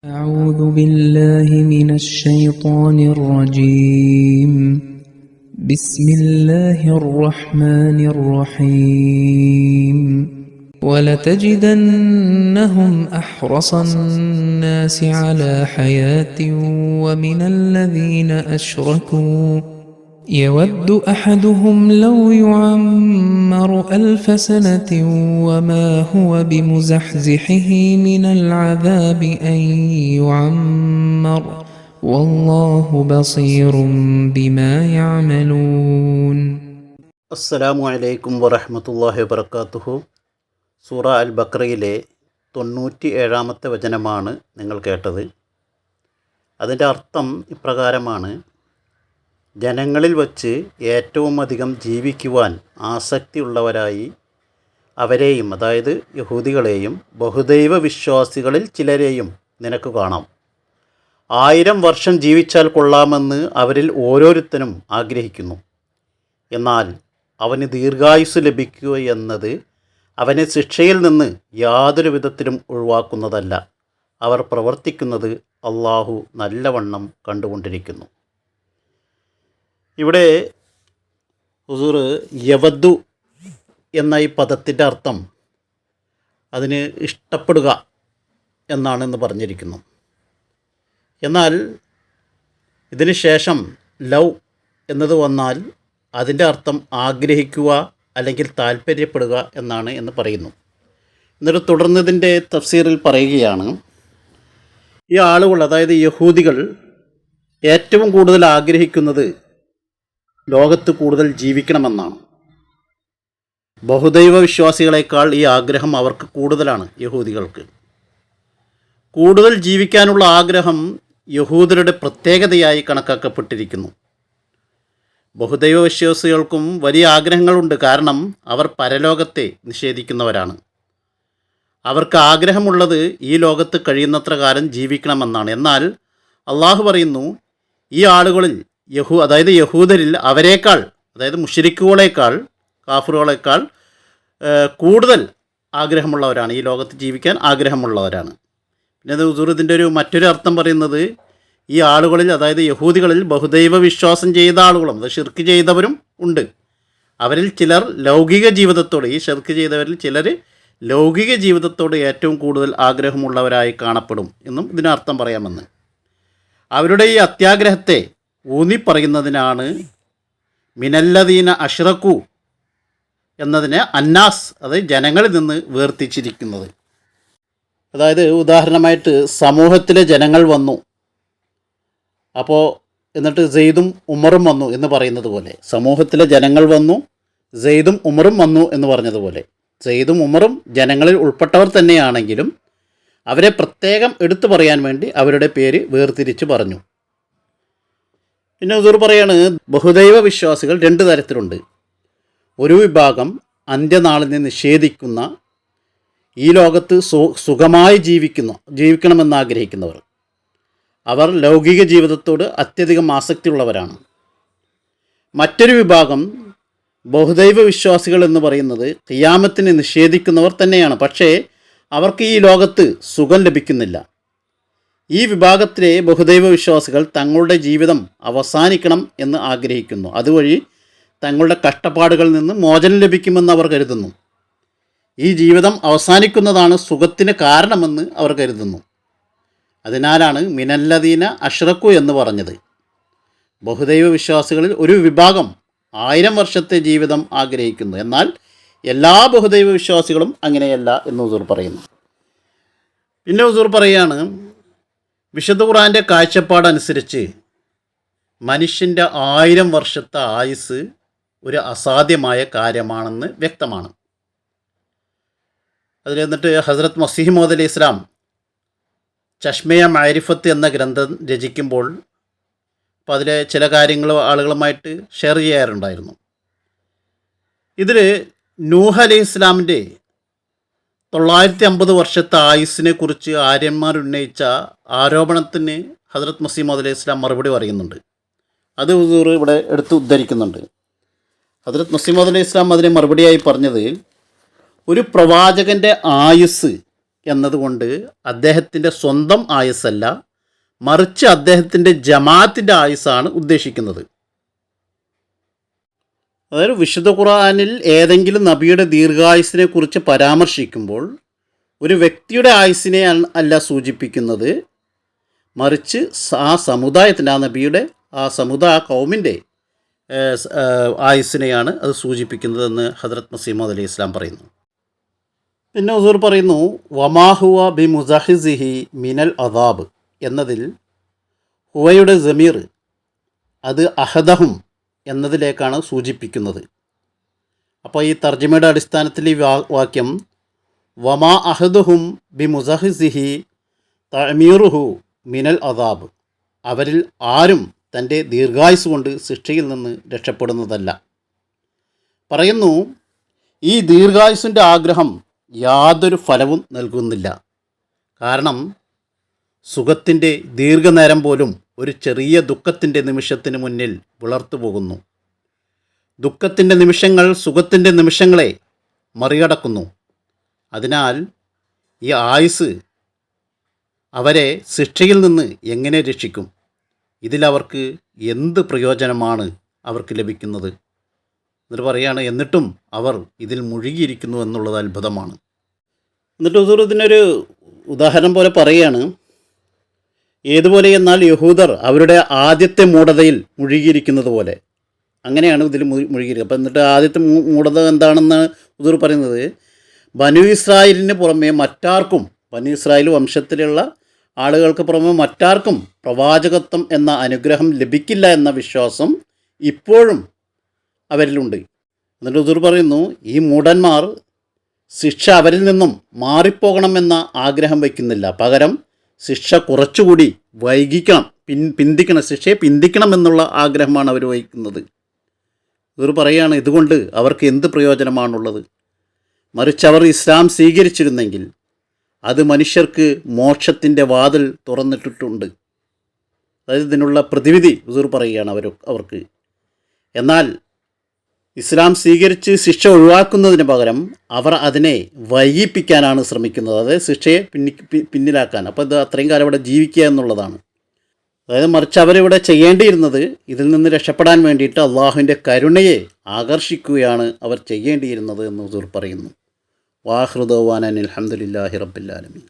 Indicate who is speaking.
Speaker 1: أعوذ بالله من الشيطان الرجيم. بسم الله الرحمن الرحيم. ولتجدنهم أحرص الناس على حياة ومن الذين أشركوا يود أحدهم لو يعمر 1000 سنة وما هو بمزحزحه من العذاب أن يعمر والله بصير بما يعملون.
Speaker 2: അസ്സലാമു അലൈക്കും വറഹ്മത്തുള്ളാഹി വബറകാതുഹു. സൂറ അൽ ബഖറയിലെ 97-ാമത്തെ വചനമാണ് നിങ്ങൾ കേട്ടത്. അതിൻ്റെ അർത്ഥം ഇപ്രകാരമാണ്: ജനങ്ങളിൽ വച്ച് ഏറ്റവും അധികം ജീവിക്കുവാൻ ആസക്തിയുള്ളവരായി അവരെയും, അതായത് യഹൂദികളെയും ബഹുദൈവ വിശ്വാസികളിൽ ചിലരെയും നിനക്ക് കാണാം. 1000 വർഷം ജീവിച്ചാൽ കൊള്ളാമെന്ന് അവരിൽ ഓരോരുത്തരും ആഗ്രഹിക്കുന്നു. എന്നാൽ അവന് ദീർഘായുസ് ലഭിക്കുക എന്നത് അവനെ ശിക്ഷയിൽ നിന്ന് യാതൊരു വിധത്തിലും ഒഴിവാക്കുന്നതല്ല. അവർ പ്രവർത്തിക്കുന്നത് അള്ളാഹു നല്ലവണ്ണം കണ്ടുകൊണ്ടിരിക്കുന്നു. ഇവിടെ ഹുസൂർ യവദ്ദു എന്ന ഈ പദത്തിൻ്റെ അർത്ഥം അതിന് ഇഷ്ടപ്പെടുക എന്നാണെന്ന് പറഞ്ഞിരിക്കുന്നു. എന്നാൽ ഇതിന് ശേഷം ലവ് എന്നത് വന്നാൽ അതിൻ്റെ അർത്ഥം ആഗ്രഹിക്കുക അല്ലെങ്കിൽ താല്പര്യപ്പെടുക എന്നാണ് എന്ന് പറയുന്നു. എന്നിട്ട് തുടർന്നതിൻ്റെ തഫ്സീറിൽ പറയുകയാണ്, ഈ ആളുകൾ, അതായത് യഹൂദികൾ, ഏറ്റവും കൂടുതൽ ആഗ്രഹിക്കുന്നത് ലോകത്ത് കൂടുതൽ ജീവിക്കണമെന്നാണ്. ബഹുദൈവ വിശ്വാസികളെക്കാൾ ഈ ആഗ്രഹം അവർക്ക് കൂടുതലാണ്. യഹൂദികൾക്ക് കൂടുതൽ ജീവിക്കാനുള്ള ആഗ്രഹം യഹൂദരുടെ പ്രത്യേകതയായി കണക്കാക്കപ്പെട്ടിരിക്കുന്നു. ബഹുദൈവ വിശ്വാസികൾക്കും വലിയ ആഗ്രഹങ്ങളുണ്ട്. കാരണം അവർ പരലോകത്തെ നിഷേധിക്കുന്നവരാണ്. അവർക്ക് ആഗ്രഹമുള്ളത് ഈ ലോകത്ത് കഴിയുന്നത്ര കാലം ജീവിക്കണമെന്നാണ്. എന്നാൽ അള്ളാഹു പറയുന്നു, ഈ ആളുകളിൽ അതായത് യഹൂദരിൽ അവരെക്കാൾ, അതായത് മുശ്രിക്കുകളേക്കാൾ, കാഫിറുകളേക്കാൾ കൂടുതൽ ആഗ്രഹമുള്ളവരാണ്, ഈ ലോകത്ത് ജീവിക്കാൻ ആഗ്രഹമുള്ളവരാണ്. പിന്നെ അത് ഇതിൻ്റെ മറ്റൊരു അർത്ഥം പറയുന്നത്, ഈ ആളുകളിൽ, അതായത് യഹൂദികളിൽ ബഹുദൈവ വിശ്വാസം ചെയ്ത ആളുകളും, അത് ഷിർക്ക് ചെയ്തവരും ഉണ്ട്. അവരിൽ ചിലർ ലൗകിക ജീവിതത്തോട്, ഈ ഷിർക്ക് ചെയ്തവരിൽ ചിലർ ലൗകിക ജീവിതത്തോട് ഏറ്റവും കൂടുതൽ ആഗ്രഹമുള്ളവരായി കാണപ്പെടും എന്നും ഇതിനർത്ഥം പറയാമെന്ന്. അവരുടെ ഈ അത്യാഗ്രഹത്തെ ഊന്നിപ്പറയുന്നതിനാണ് മിനല്ലദീന അഷ്റഖു എന്നതിനെ അന്നാസ്, അതായത് ജനങ്ങളിൽ നിന്ന് വേർതിരിച്ചിരിക്കുന്നത്. അതായത് ഉദാഹരണമായിട്ട് സമൂഹത്തിലെ ജനങ്ങൾ വന്നു, അപ്പോൾ എന്നിട്ട് സെയ്ദും ഉമറും വന്നു എന്ന് പറയുന്നത് പോലെ, സമൂഹത്തിലെ ജനങ്ങൾ വന്നു, സെയ്ദും ഉമറും വന്നു എന്ന് പറഞ്ഞതുപോലെ, സെയ്ദും ഉമറും ജനങ്ങളിൽ ഉൾപ്പെട്ടവർ തന്നെയാണെങ്കിലും അവരെ പ്രത്യേകം എടുത്തു പറയാൻ വേണ്ടി അവരുടെ പേര് വേർതിരിച്ച് പറഞ്ഞു. പിന്നെ ഹുസൂർ പറയാണ്, ബഹുദൈവ വിശ്വാസികൾ 2 തരത്തിലുണ്ട്. ഒരു വിഭാഗം അന്ത്യനാളിനെ നിഷേധിക്കുന്ന, ഈ ലോകത്ത് സുഖമായി ജീവിക്കണമെന്നാഗ്രഹിക്കുന്നവർ. അവർ ലൗകിക ജീവിതത്തോട് അത്യധികം ആസക്തിയുള്ളവരാണ്. മറ്റൊരു വിഭാഗം ബഹുദൈവ വിശ്വാസികൾ എന്ന് പറയുന്നത് ഖിയാമത്തിനെ നിഷേധിക്കുന്നവർ തന്നെയാണ്. പക്ഷേ അവർക്ക് ഈ ലോകത്ത് സുഖം ലഭിക്കുന്നില്ല. ഈ വിഭാഗത്തിലെ ബഹുദൈവ വിശ്വാസികൾ തങ്ങളുടെ ജീവിതം അവസാനിക്കണം എന്ന് ആഗ്രഹിക്കുന്നു. അതുവഴി തങ്ങളുടെ കഷ്ടപ്പാടുകളിൽ നിന്ന് മോചനം ലഭിക്കുമെന്ന് അവർ കരുതുന്നു. ഈ ജീവിതം അവസാനിക്കുന്നതാണ് സുഖത്തിന് കാരണമെന്ന് അവർ കരുതുന്നു. അതിനാലാണ് മിനല്ലദീന അഷ്റഖു എന്ന് പറഞ്ഞത്. ബഹുദൈവ വിശ്വാസികളിൽ ഒരു വിഭാഗം 1000 വർഷത്തെ ജീവിതം ആഗ്രഹിക്കുന്നു. എന്നാൽ എല്ലാ ബഹുദൈവ വിശ്വാസികളും അങ്ങനെയല്ല എന്ന് ഹുസൂർ പറയുന്നു. പിന്നെ ഹുസൂർ പറയുകയാണ്, വിശുദ്ധ ഖുർആൻ്റെ കാഴ്ചപ്പാടനുസരിച്ച് മനുഷ്യൻ്റെ 1000 വർഷത്തെ ആയുസ് ഒരു അസാധ്യമായ കാര്യമാണെന്ന് വ്യക്തമാണ്. അതിൽ എന്നിട്ട് ഹസ്രത്ത് മസീഹ് മൗഊദ് അലൈഹി ഇസ്ലാം ചഷ്മയ മഅരിഫത്ത് എന്ന ഗ്രന്ഥം രചിക്കുമ്പോൾ അപ്പോൾ അതിലെ ചില കാര്യങ്ങൾ ആളുകളുമായിട്ട് ഷെയർ ചെയ്യാറുണ്ടായിരുന്നു. ഇതിൽ നൂഹ് അലൈഹി ഇസ്ലാമിൻ്റെ 950 വർഷത്തെ ആയുസ്സിനെ കുറിച്ച് ആര്യന്മാർ ഉന്നയിച്ച ആരോപണത്തിന് ഹസ്രത്ത് മസീഹ് മൗഊദ് അലൈഹി ഇസ്ലാം മറുപടി പറയുന്നുണ്ട്. അത് ഹുസൂർ ഇവിടെ എടുത്ത് ഉദ്ധരിക്കുന്നുണ്ട്. ഹസ്രത്ത് മസീഹ് മൗഊദ് അലൈഹി ഇസ്ലാം അതിന് മറുപടിയായി പറഞ്ഞത്, ഒരു പ്രവാചകൻ്റെ ആയുസ് എന്നതുകൊണ്ട് അദ്ദേഹത്തിൻ്റെ സ്വന്തം ആയുസ്സല്ല, മറിച്ച് അദ്ദേഹത്തിൻ്റെ ജമാഅത്തിൻ്റെ ആയുസ്സാണ് ഉദ്ദേശിക്കുന്നത്. അതായത് വിശുദ്ധ ഖുർആനിൽ ഏതെങ്കിലും നബിയുടെ ദീർഘായുസ്സിനെ കുറിച്ച് പരാമർശിക്കുമ്പോൾ ഒരു വ്യക്തിയുടെ ആയുസ്സിനെ അല്ല സൂചിപ്പിക്കുന്നത്, മറിച്ച് ആ സമുദായത്തിൻ്റെ, ആ നബിയുടെ ആ കൗമിൻ്റെ ആയുസ്സിനെയാണ് അത് സൂചിപ്പിക്കുന്നതെന്ന് ഹദ്രത്ത് മസീഹ് മൗഊദ് അലൈഹി ഇസ്ലാം പറയുന്നു. പിന്നെ ഹുസൂർ പറയുന്നു, വമാഹുവ ബി മുസഹിസിഹി മിനൽ അദാബ് എന്നതിൽ ഹുവയുടെ ജമീർ അത് അഹദഹും എന്നതിലേക്കാണ് സൂചിപ്പിക്കുന്നത്. അപ്പോൾ ഈ തർജ്ജമയുടെ അടിസ്ഥാനത്തിൽ ഈ വാക്യം വമാ അഹദുഹും ബി മുസഹിസിഹി തഅമീറുഹു മിനൽ അദാബ്, അവരിൽ ആരും തൻ്റെ ദീർഘായുസ് കൊണ്ട് ശിക്ഷയിൽ നിന്ന് രക്ഷപ്പെടുന്നതല്ല. പറയുന്നു, ഈ ദീർഘായുസിൻ്റെ ആഗ്രഹം യാതൊരു ഫലവും നൽകുന്നില്ല. കാരണം സുഖത്തിൻ്റെ ദീർഘനേരം പോലും ഒരു ചെറിയ ദുഃഖത്തിൻ്റെ നിമിഷത്തിന് മുന്നിൽ വിളർത്തു പോകുന്നു. ദുഃഖത്തിൻ്റെ നിമിഷങ്ങൾ സുഖത്തിൻ്റെ നിമിഷങ്ങളെ മറികടക്കുന്നു. അതിനാൽ ഈ ആയുസ് അവരെ ശിക്ഷയിൽ നിന്ന് എങ്ങനെ രക്ഷിക്കും? ഇതിലവർക്ക് എന്ത് പ്രയോജനമാണ് അവർക്ക് ലഭിക്കുന്നത്? എന്നിട്ട് പറയുകയാണ്, എന്നിട്ടും അവർ ഇതിൽ മുഴുകിയിരിക്കുന്നു എന്നുള്ളത് അത്ഭുതമാണ്. എന്നിട്ട് ഹുസൂർ ഇതിനൊരു ഉദാഹരണം പോലെ പറയുകയാണ്, ഏതുപോലെ എന്നാൽ യഹൂദർ അവരുടെ ആദ്യത്തെ മൂഢതയിൽ മുഴുകിയിരിക്കുന്നത് പോലെ. അങ്ങനെയാണ് ഇതിൽ മുഴുകിയിരിക്കുന്നത്. അപ്പം എന്നിട്ട് ആദ്യത്തെ മൂഢത എന്താണെന്ന് ഹുസൂർ പറയുന്നത്, ബനു ഇസ്രായേലിന് പുറമെ മറ്റാർക്കും, ബനു ഇസ്രായേൽ വംശത്തിലുള്ള ആളുകൾക്ക് പുറമെ മറ്റാർക്കും പ്രവാചകത്വം എന്ന അനുഗ്രഹം ലഭിക്കില്ല എന്ന വിശ്വാസം ഇപ്പോഴും അവരിലുണ്ട്. എന്നിട്ട് ഹുസൂർ പറയുന്നു, ഈ മൂഢന്മാർ ശിക്ഷ അവരിൽ നിന്നും മാറിപ്പോകണമെന്ന ആഗ്രഹം വയ്ക്കുന്നില്ല, പകരം ശിക്ഷ കുറച്ചുകൂടി വൈകിക്കണം, പിന്തിക്കണം, ശിക്ഷയെ പിന്തിക്കണം എന്നുള്ള ആഗ്രഹമാണ് അവർ വഹിക്കുന്നത്. ഹുസൂർ പറയുകയാണ്, ഇതുകൊണ്ട് അവർക്ക് എന്ത് പ്രയോജനമാണുള്ളത്? മറിച്ച് അവർ ഇസ്ലാം സ്വീകരിച്ചിരുന്നെങ്കിൽ അത് മനുഷ്യർക്ക് മോക്ഷത്തിൻ്റെ വാതിൽ തുറന്നിട്ടിട്ടുണ്ട്. അതായത് ഇതിനുള്ള പ്രതിവിധി ഹുസൂർ പറയുകയാണ് അവർക്ക്. എന്നാൽ ഇസ്ലാം സ്വീകരിച്ച് ശിക്ഷ ഒഴിവാക്കുന്നതിന് പകരം അവർ അതിനെ വൈകിപ്പിക്കാനാണ് ശ്രമിക്കുന്നത്, അതായത് ശിക്ഷയെ പിന്നിലാക്കാൻ. അപ്പോൾ ഇത് അത്രയും കാലം ഇവിടെ ജീവിക്കുക എന്നുള്ളതാണ്. അതായത് മറിച്ച് അവരിവിടെ ചെയ്യേണ്ടിയിരുന്നത് ഇതിൽ നിന്ന് രക്ഷപ്പെടാൻ വേണ്ടിയിട്ട് അള്ളാഹുവിൻ്റെ കരുണയെ ആകർഷിക്കുകയാണ് അവർ ചെയ്യേണ്ടിയിരുന്നത് എന്ന് ഹുസൂർ പറയുന്നു. വാഖിറു ദഅ്വാനാ അൽഹംദുലില്ലാഹി റബ്ബിൽ ആലമീൻ.